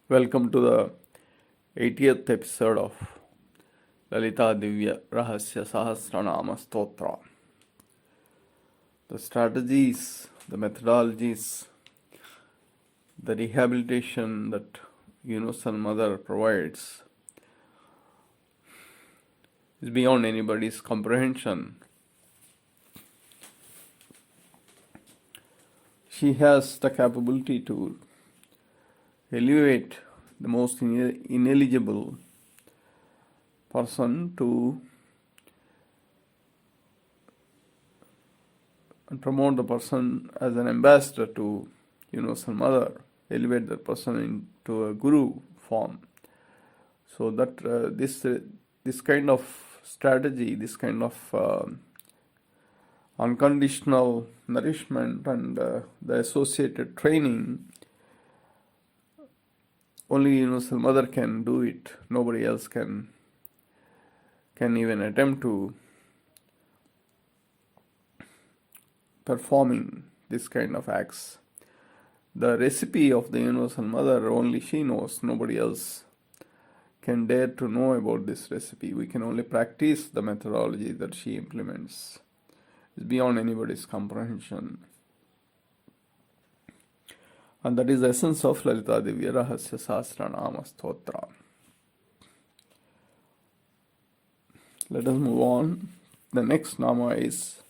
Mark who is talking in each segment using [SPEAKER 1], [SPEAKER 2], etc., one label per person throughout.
[SPEAKER 1] Welcome to the 80th episode of Lalitha Sahasranam Stotra. The strategies, the methodologies, the rehabilitation that Universal Mother provides is beyond anybody's comprehension. She has the capability to elevate the most ineligible person to and promote the person as an ambassador to Universal Mother, elevate that person into a guru form. So that this kind of strategy, this kind of unconditional nourishment and the associated training, only Universal Mother can do it. Nobody else can even attempt to performing this kind of acts. The recipe of the Universal Mother, only she knows. Nobody else can dare to know about this recipe. We can only practice the methodology that she implements. It's beyond anybody's comprehension. And that is the essence of Lalitha Sahasranam Stotra. Let us move on. The next nama is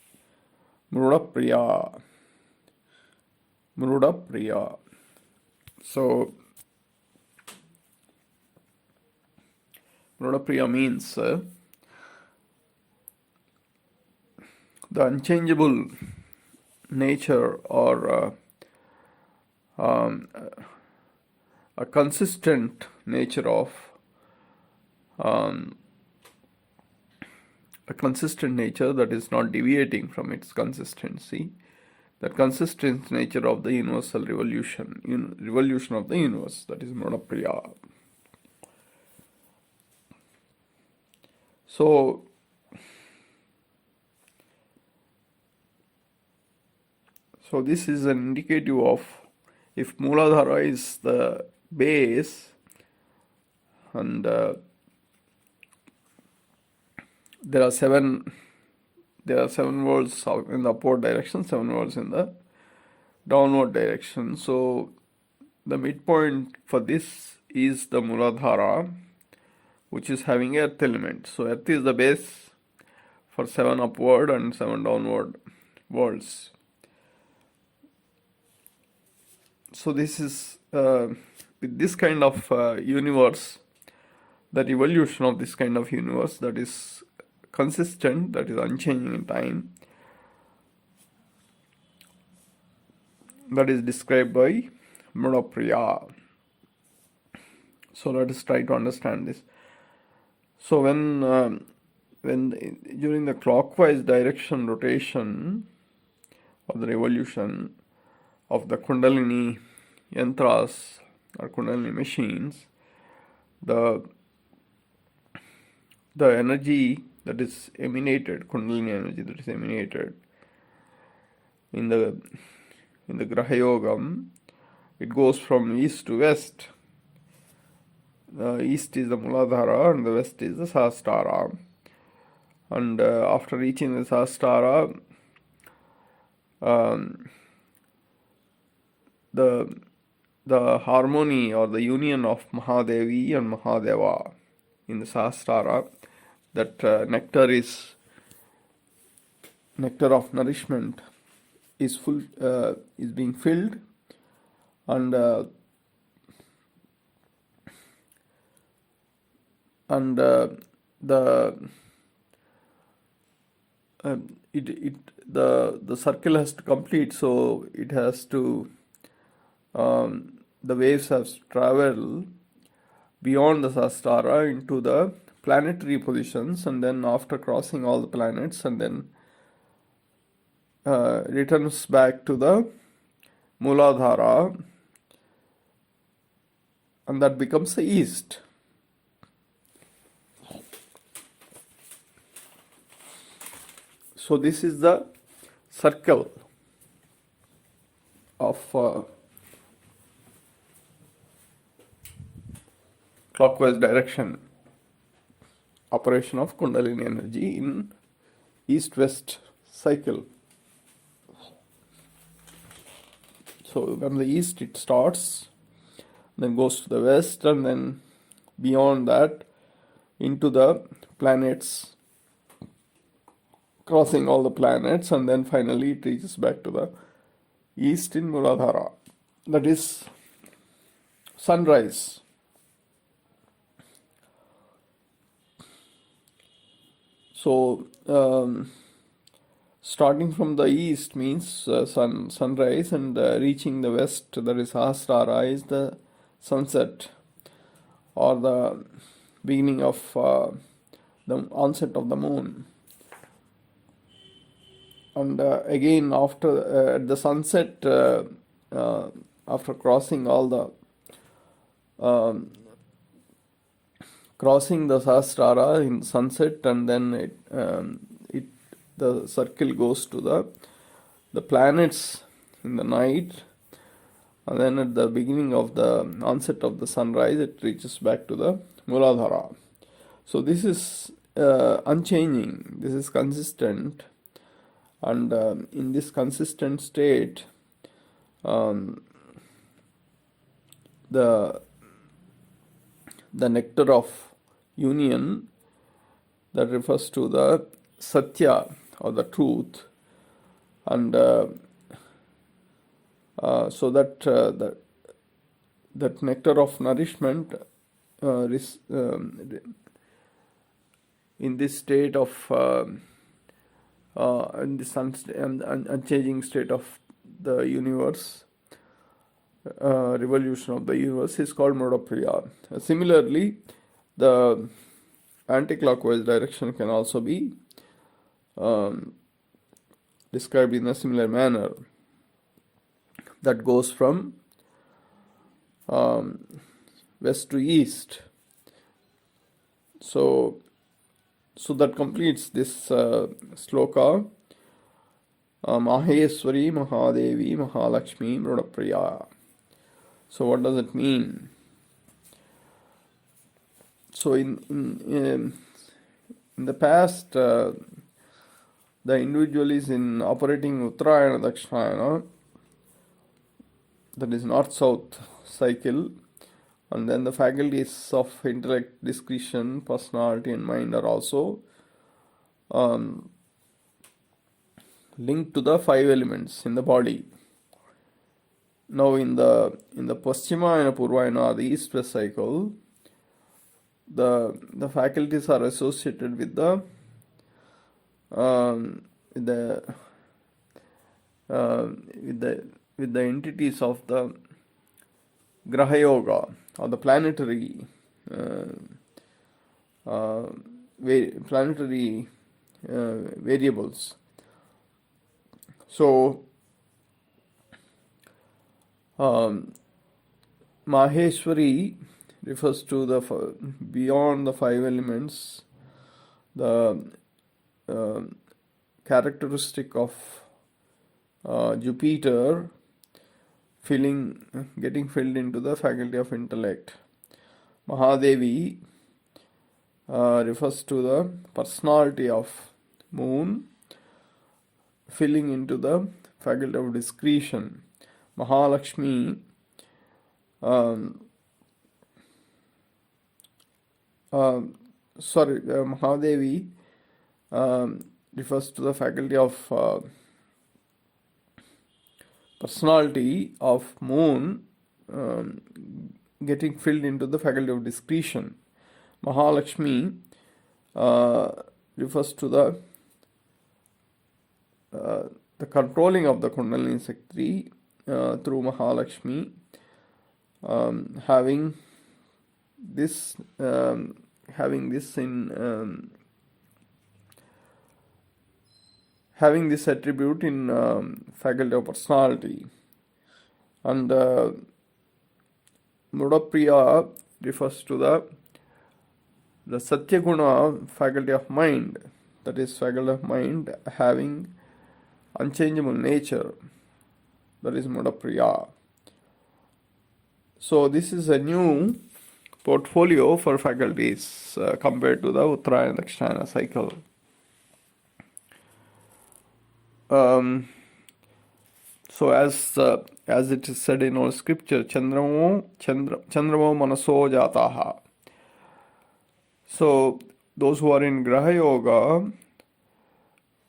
[SPEAKER 1] Mrudapriya. Mrudapriya. So, Mrudapriya means the unchangeable nature or a consistent nature of a consistent nature that is not deviating from its consistency, that consistent nature of the universal revolution of the universe, that is Mrudapriya. So this is an indicative of, if Mooladhara is the base and there are seven worlds in the upward direction, 7 worlds in the downward direction. So the midpoint for this is the Mooladhara, which is having earth element. So earth is the base for 7 upward and 7 downward worlds. So this is, with this kind of universe, the evolution of this kind of universe that is consistent, that is unchanging in time, that is described by Mrudapriya. So let us try to understand this. So when during the clockwise direction rotation of the revolution of the Kundalini yantras or Kundalini machines, the energy that is emanated, Kundalini energy that is emanated in the Graha yogam, it goes from east to west. The east is the Mooladhara and the west is the Sahasrara. And after reaching the Sahasrara, the harmony or the union of Mahadevi and Mahadeva in the Sahasrara, that nectar of nourishment is being filled, and the circle has to complete. So it has to the waves have to travel beyond the Sahasrara into the planetary positions, and then after crossing all the planets, and then returns back to the Mooladhara, and that becomes the east. So this is the circle of clockwise direction operation of Kundalini energy in east-west cycle. So from the east it starts, then goes to the west, and then beyond that into the planets, crossing all the planets, and then finally it reaches back to the east in Muladhara. That is sunrise. So starting from the east means sunrise, and reaching the west, that is Sahasrara, is the sunset or the beginning of the onset of the moon. And again after at the sunset, after crossing all the crossing the Sahasrara in sunset, and then the circle goes to the planets in the night, and then at the beginning of the onset of the sunrise it reaches back to the Muladhara. So this is unchanging, this is consistent, and in this consistent state the nectar of union, that refers to the Satya or the truth, and so that nectar of nourishment in this state of in this unchanging state of the universe, revolution of the universe, is called Mudapriya. Similarly, the anti-clockwise direction can also be described in a similar manner, that goes from west to east. So that completes this sloka. Maaheswari, Mahadevi, Mahalakshmi, Mudapriya. So what does it mean? So in the past, the individual is in operating Uttarayana Dakshinayana, that is north-south cycle, and then the faculties of intellect, discretion, personality and mind are also linked to the 5 elements in the body. Now in the Paschima and Purvayana, the east-west cycle, the faculties are associated with the entities of the Graha Yoga, or the planetary variables. So Maaheswari refers to the beyond the 5 elements, the characteristic of Jupiter getting filled into the faculty of intellect. Mahadevi refers to the personality of moon filling into the faculty of discretion. Mahalakshmi Mahadevi refers to the faculty of personality of moon getting filled into the faculty of discretion. Mahalakshmi refers to the controlling of the Kundalini Shakti through Mahalakshmi, having this attribute in faculty of personality. And Mudapriya refers to the Satyaguna faculty of mind, that is faculty of mind having unchangeable nature, that is Mudapriya. So this is a new portfolio for faculties compared to the Uttarayana and Dakshina cycle. So as it is said in our scripture, Chandramo Manaso Jataha. So those who are in Graha Yoga,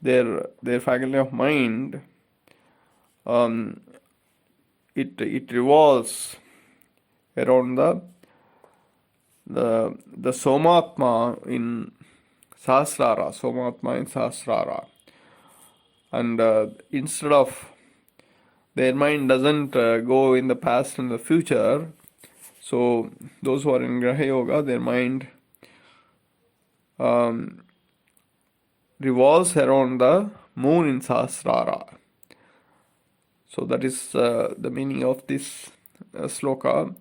[SPEAKER 1] their faculty of mind, it revolves around the Somatma in Sahasrara, and instead of their mind doesn't go in the past and the future, so those who are in Graha Yoga, their mind revolves around the moon in Sahasrara. So that is the meaning of this sloka.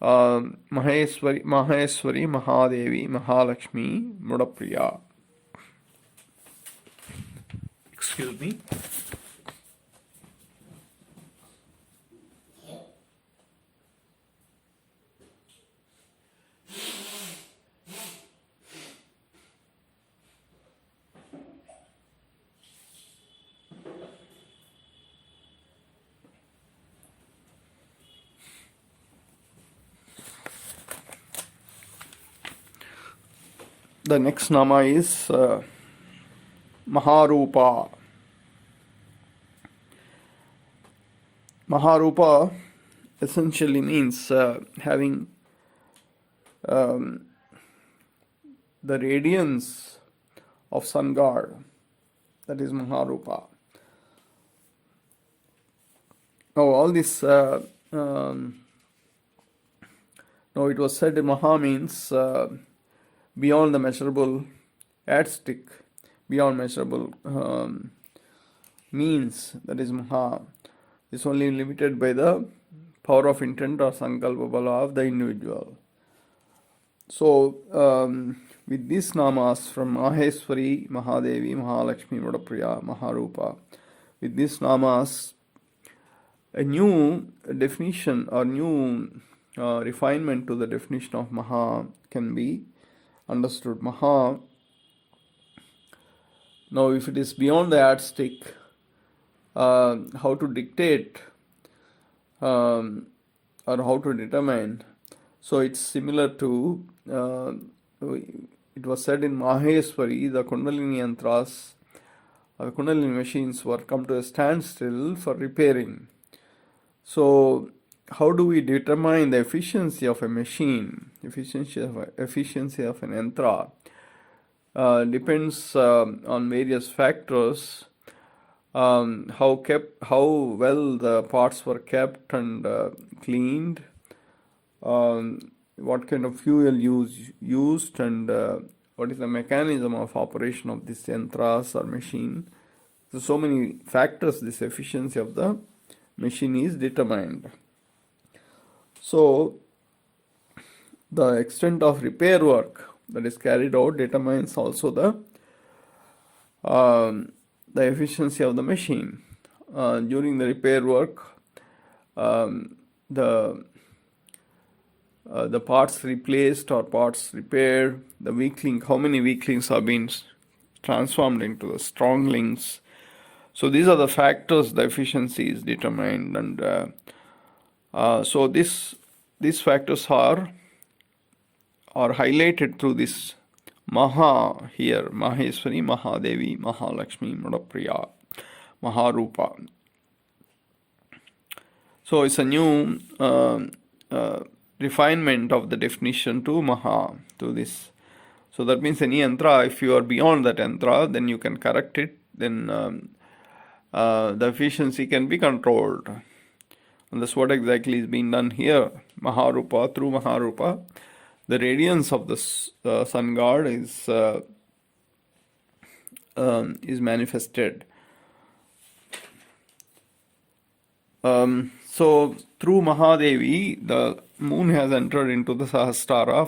[SPEAKER 1] Mahalakshmi, Mahadevi, Mahalakshmi, Mudapriya. Excuse me. The next nama is Maharupa. Maharupa essentially means having the radiance of sun god. That is Maharupa. Now all this, now it was said Maha means beyond the measurable yardstick, beyond measurable means, that is Maha. It's only limited by the power of intent or sankalpa bala of the individual. So, with these namas from Maaheswari, Mahadevi, Mahalakshmi, Mudapriya, Maharupa, with these namas, a new definition or new refinement to the definition of Maha can be understood. Maha, now if it is beyond the yardstick, how to dictate or how to determine. So it's similar to, it was said in Maaheswari, the Kundalini yantras, the Kundalini machines were come to a standstill for repairing. So how do we determine the efficiency of a machine, efficiency of an yantra? Depends on various factors. How well the parts were kept and cleaned, what kind of fuel used, and what is the mechanism of operation of this yantras or machine. So many factors this efficiency of the machine is determined. So the extent of repair work that is carried out determines also the efficiency of the machine. During the repair work, the parts replaced or parts repaired, the weak link, how many weak links have been transformed into the strong links. So these are the factors the efficiency is determined, and so these factors are highlighted through this Maha here, Maheswari, Mahadevi, Mahalakshmi, Mudapriya, Maharupa. So it's a new refinement of the definition to Maha, to this. So that means any yantra, if you are beyond that yantra, then you can correct it, then the efficiency can be controlled. And that's what exactly is being done here. Maharupa, through Maharupa, the radiance of the sun god is manifested. So through Mahadevi, the moon has entered into the Sahasrara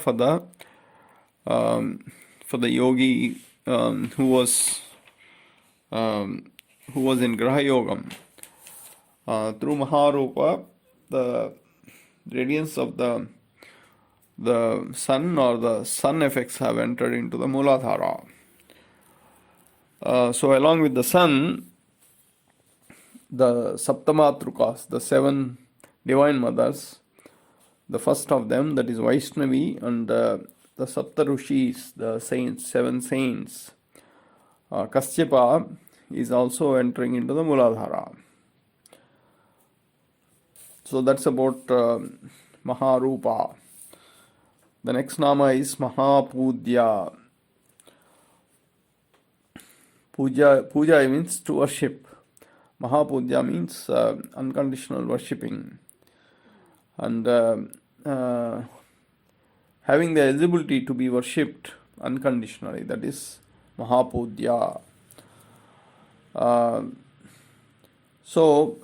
[SPEAKER 1] for the yogi who was in Graha yogam. Through Maharupa, the radiance of the the sun or the sun effects have entered into the Muladhara. So along with the sun, the Saptamatrukas, the 7 divine mothers, the first of them, that is Vaishnavi, and the Saptarushis, the saints, 7 saints, Kasyapa is also entering into the Muladhara. So that's about Maharupa. The next nama is Mahapudya. Puja means to worship. Mahapudya means unconditional worshipping. And having the eligibility to be worshipped unconditionally, that is Mahapudya. So,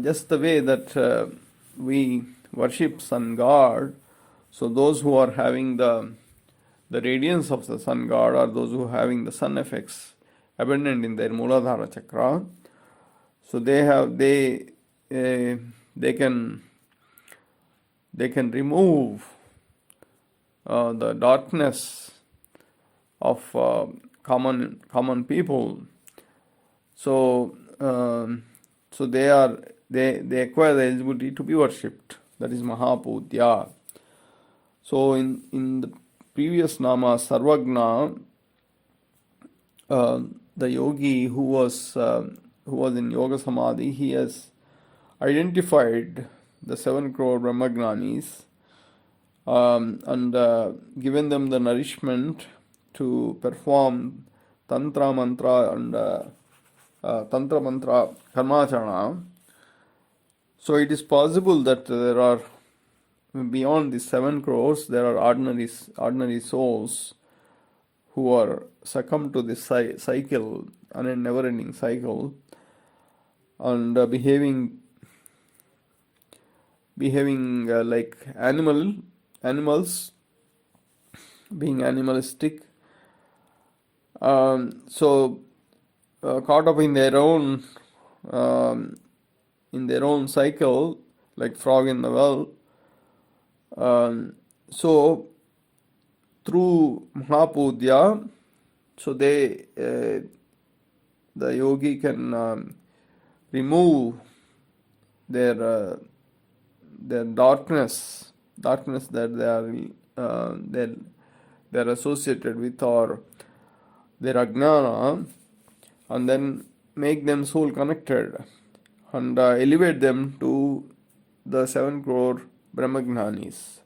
[SPEAKER 1] just the way that we worship sun god, so those who are having the radiance of the sun god, or those who are having the sun effects abundant in their Muladhara chakra, so they can remove the darkness of common people. So they acquire the eligibility to be worshipped. That is Mahapudya. So in the previous nama Sarvagna, the yogi who was in Yoga Samadhi, he has identified the 7 crore Brahmagnanis and given them the nourishment to perform Tantra Mantra and Tantra Mantra Karmacharan. So it is possible that there are, beyond the 7 crores, there are ordinary souls who are succumbed to this cycle, a never-ending cycle, and behaving like animals, being animalistic. So caught up in their own cycle, like frog in the well. So through Mahapudya, so the yogi can remove their darkness that they are associated with, or their ajnana, and then make them soul connected and elevate them to the 7 crore Brahmagnanis.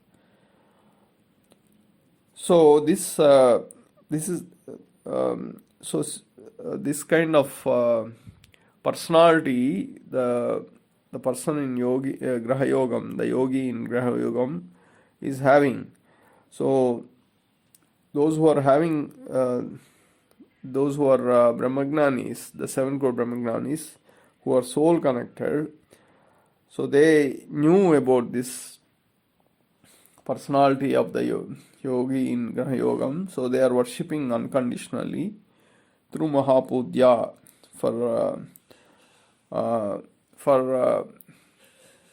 [SPEAKER 1] So this kind of personality, the person in yogi Graha yogam, the yogi in Graha yogam is having. So those who are having Brahmagnanis, the 7 crore Brahmagnanis, who are soul connected, so they knew about this personality of the yogi in Graha yogam, so they are worshipping unconditionally through Mahapudya for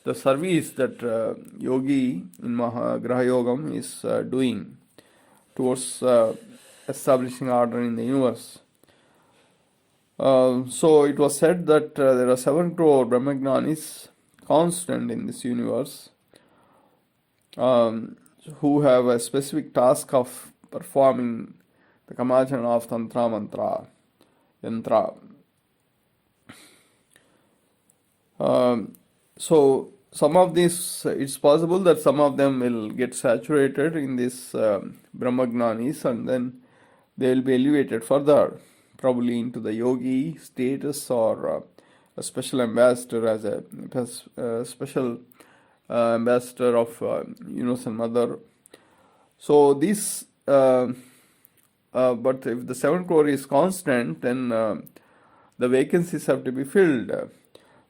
[SPEAKER 1] the service that yogi in Graha yogam is doing towards establishing order in the universe. So it was said that there are 7 crore Brahmagnanis constant in this universe, who have a specific task of performing the karmacharan of Tantra Mantra, Yantra. So some of these, it's possible that some of them will get saturated in this Brahmagnanis, and then they will be elevated further, probably into the yogi status, or a special ambassador, as a special ambassador of Universal Mother. So this, but if the 7 crore is constant, then the vacancies have to be filled.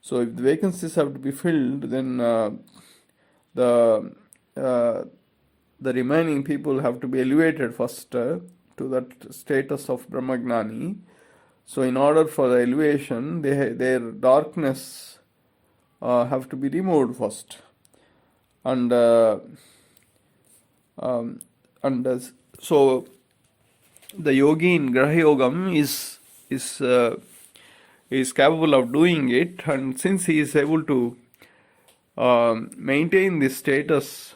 [SPEAKER 1] So if the vacancies have to be filled, then the remaining people have to be elevated first to that status of Brahmagnani. So in order for the elevation, their darkness have to be removed first. And And so the yogi in Graha yogam is capable of doing it, and since he is able to maintain this status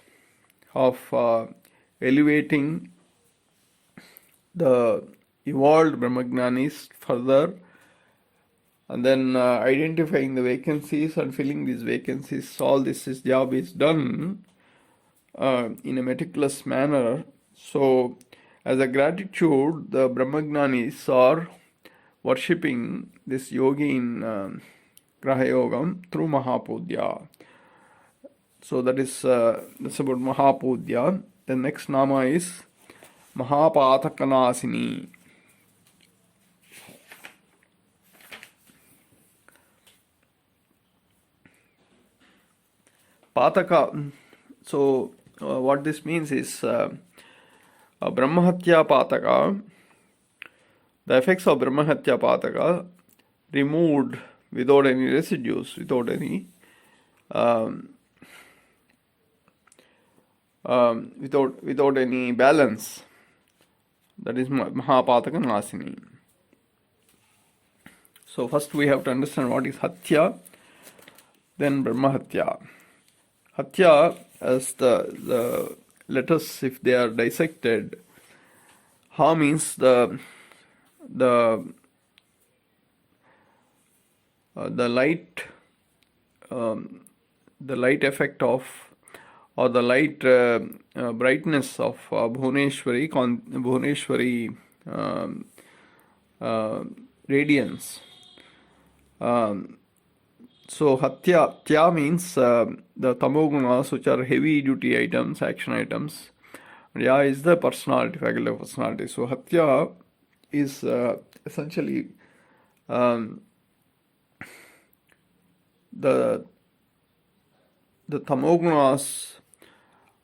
[SPEAKER 1] of elevating the evolved Brahmagnanis further, and then identifying the vacancies and filling these vacancies, all this job is done in a meticulous manner. So, as a gratitude, the Brahmagnanis are worshipping this yogi in Graha yogam through Mahapudya. So that's about Mahapudya. The next nama is Mahapatakanasini. Pataka. So what this means is Brahmahatya Pataka. The effects of Brahmahatya Pataka removed without any residues, without any without any balance. That is Mahapataka Nasini. So first we have to understand what is Hatya, then Brahmahatya. Hatya, as the letters, if they are dissected, Ha means the light, the light effect of, or the light brightness of Bhuneshwari radiance. So Hatya, Tya means the tamogunas, which are heavy duty items, action items. Ya is the personality, faculty of personality. So Hatya is essentially the tamogunas,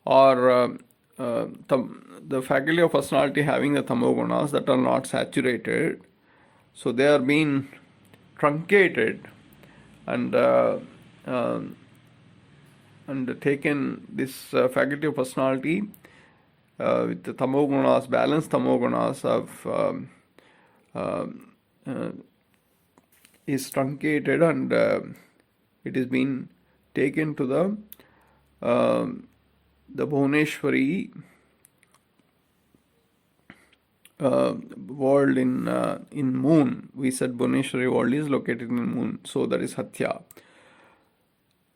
[SPEAKER 1] or the faculty of personality having the tamogunas that are not saturated. So they are being truncated and taken, this faculty of personality with the tamogunas, balanced tamogunas is truncated, and it is being taken to the Bhuneshwari world in moon. We said Bhuneshwari world is located in moon, so that is Hatya.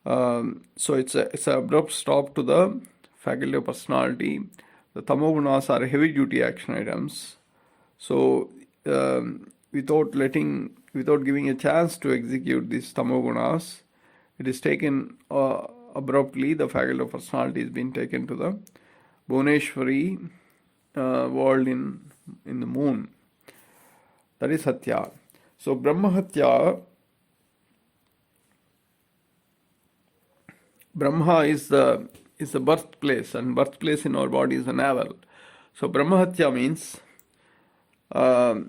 [SPEAKER 1] So it's an abrupt stop to the faculty of personality. The tamogunas are heavy duty action items. So without giving a chance to execute these tamogunas, it is taken abruptly. The faculty of personality is being taken to the Bhuneshwari world in the moon. That is Hatya. So Brahmahatya, Brahma is the birthplace, and birthplace in our body is the navel. So Brahmahatya means to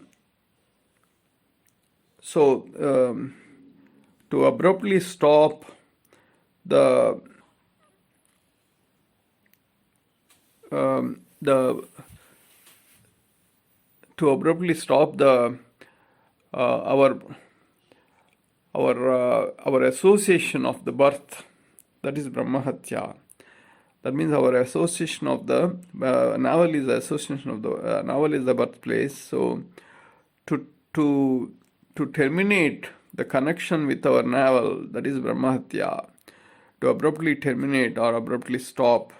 [SPEAKER 1] abruptly stop the our association of the birth. That is Brahmahatya. That means our association of the navel is the association of the navel is the birthplace. So to terminate the connection with our navel, that is Brahmahatya. To abruptly terminate or abruptly stop,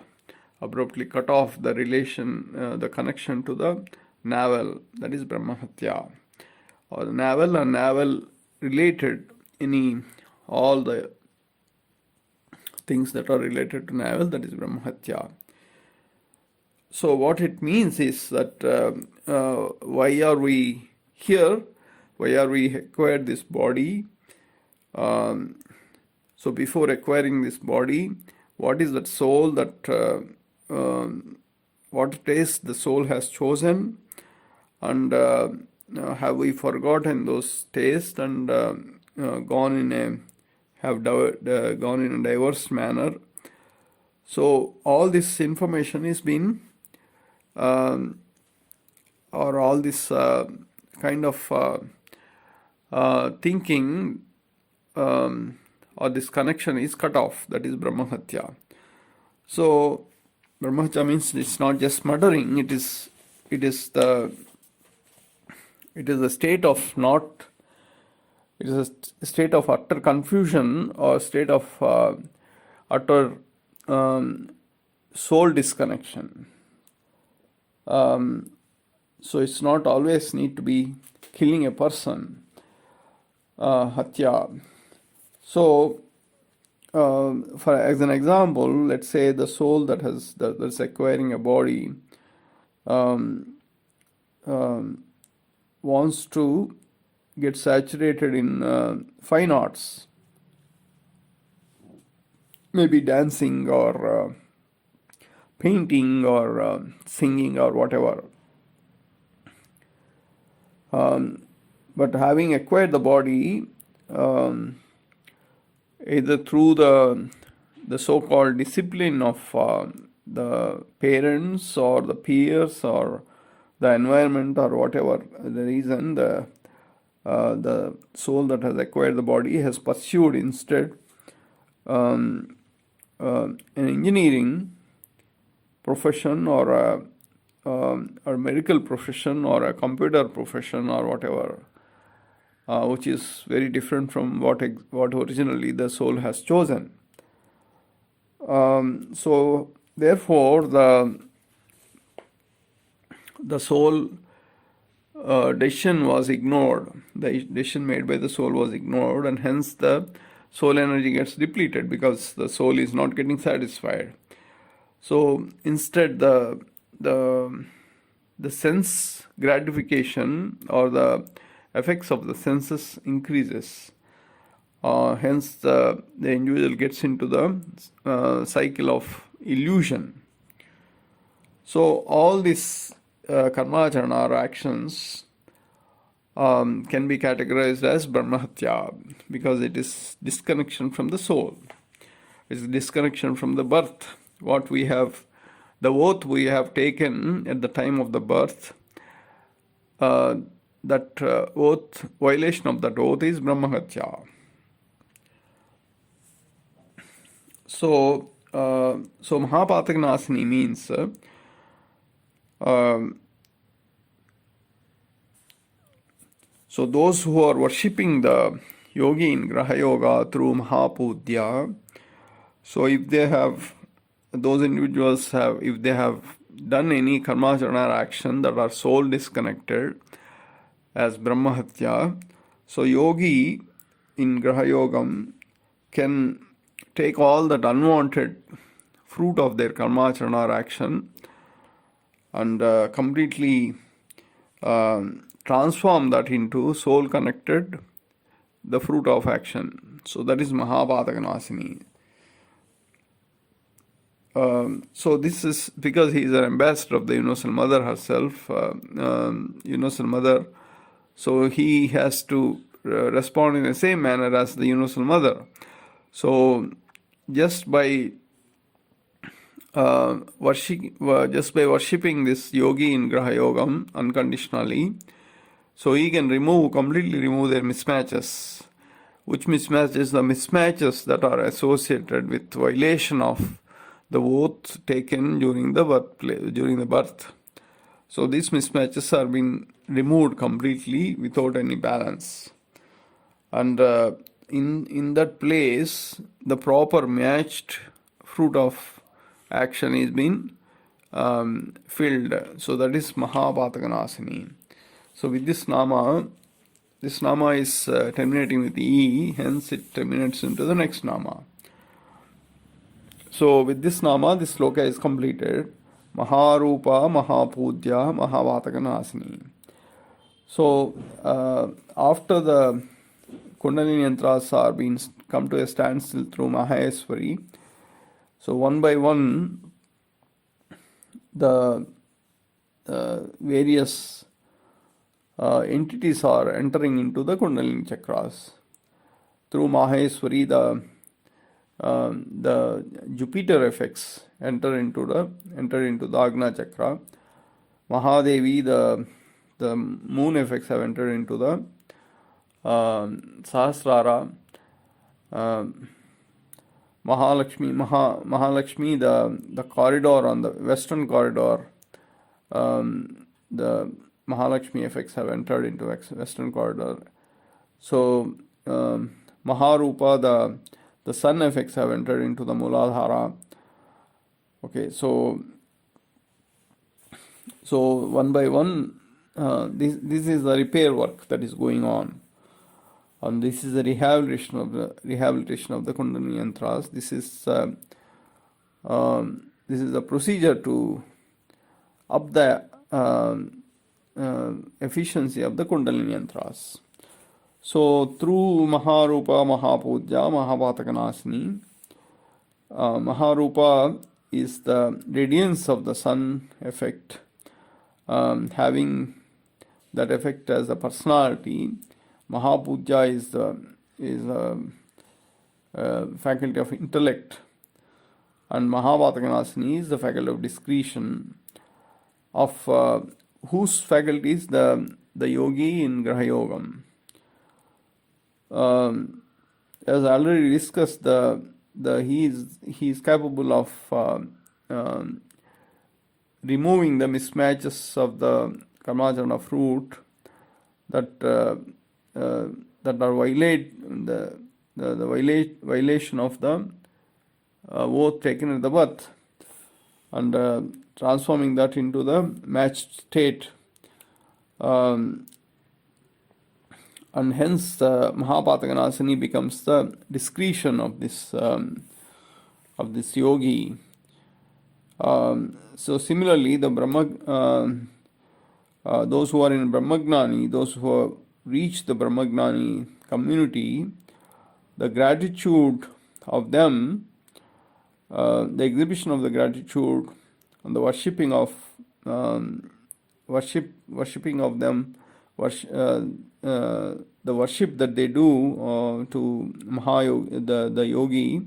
[SPEAKER 1] abruptly cut off the relation, the connection to the navel, that is Brahmahatya. Or the navel and navel related, all the things that are related to navel, that is Brahmahatya. So what it means is that why are we here? Why are we acquired this body? So before acquiring this body, what is that soul that what taste the soul has chosen, and have we forgotten those tastes and gone in a diverse manner So all this information is being, or all this kind of thinking, or this connection is cut off. That is Brahmahatya. So Brahmahatya means it's not just murdering. It is a state of not. It is a state of utter confusion, or state of utter soul disconnection. So it's not always need to be killing a person, hatya. So, for as an example, let's say the soul that's acquiring a body wants to get saturated in fine arts, maybe dancing or painting or singing or whatever. But having acquired the body, either through the so-called discipline of the parents or the peers or the environment or whatever the reason, the soul that has acquired the body has pursued instead an engineering profession or a medical profession or a computer profession or whatever, which is very different from what originally the soul has chosen. So therefore the soul decision was ignored. The decision made by the soul was ignored, and hence the soul energy gets depleted because the soul is not getting satisfied. So instead the sense gratification or the effects of the senses increases. Hence the individual gets into the cycle of illusion. So all these karmacharan or actions can be categorized as Brahmahatya because it is disconnection from the soul. It's disconnection from the birth. What we have, the oath we have taken at the time of the birth, that oath, violation of that oath is Brahmahatya. So Mahapatakanasini means so those who are worshipping the yogi in Graha Yoga through Mahapudya, so if they have, those individuals have, if they have done any karmacharan action that are soul disconnected as Brahmahatya, so yogi in Graha Yogam can take all that unwanted fruit of their karmacharan action and completely transform that into soul connected, the fruit of action. So that is Mahapatakanasini. So this is because he is an ambassador of the Universal Mother herself, Universal Mother. So he has to respond in the same manner as the Universal Mother. So just by worshipping this yogi in Graha Yogam unconditionally, so he can completely remove their mismatches. Which mismatches? The mismatches that are associated with violation of the oath taken during the birth. So these mismatches are being removed completely without any balance. And in that place, the proper matched fruit of action is being filled. So that is Mahapatakanasini. So with this nama is terminating with E, hence it terminates into the next nama. So with this nama, this sloka is completed. Maharupa, Mahapudya, Mahapatakanasini. So after the Kundalini yantras are being come to a standstill through Maaheswari, so one by one the various entities are entering into the Kundalini chakras. Through Maaheswari, the Jupiter effects enter into the Agna Chakra. Mahadevi, the moon effects have entered into the Sahasrara. Mahalakshmi, the corridor on the western corridor, the Mahalakshmi effects have entered into western corridor. So Maharupa, the sun effects have entered into the Muladhara. Okay, so one by one, this is the repair work that is going on, and this is the rehabilitation of the Kundalini yantras. This is a procedure to up the efficiency of the Kundalini yantras. So through Maharupa, Mahapujya, Mahapatakanasini, Maharupa is the radiance of the sun effect, having that effect as a personality. Mahapujya is the faculty of intellect, and Mahapatakanasini is the faculty of discretion, of whose faculty is the yogi in Graha yogam. As I already discussed, he is capable of removing the mismatches of the karmacharan of fruit that are violation of the oath taken at the birth, and transforming that into the matched state. And hence Mahapatakanasini becomes the discretion of this yogi. So similarly, the those who are in Brahmagnani, those who have reached the Brahmagnani community, the gratitude of them, the exhibition of the gratitude and the worshipping of worshipping of them, the worship that they do to the yogi.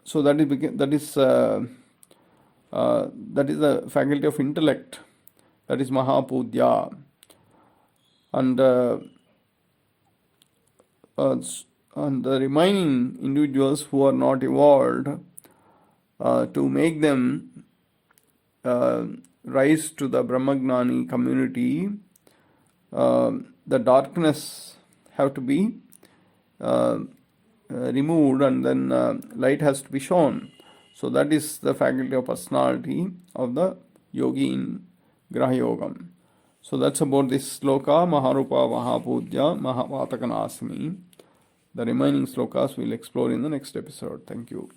[SPEAKER 1] So that is the faculty of intellect, that is Mahapudya, and the remaining individuals who are not evolved, to make them rise to the Brahmagnani community, the darkness have to be removed, and then light has to be shown. So that is the faculty of personality of the yogi in Graha yogam. So that's about this sloka, Maharupa, Mahapudya, Mahapatakanasini. The remaining slokas we'll explore in the next episode. Thank you.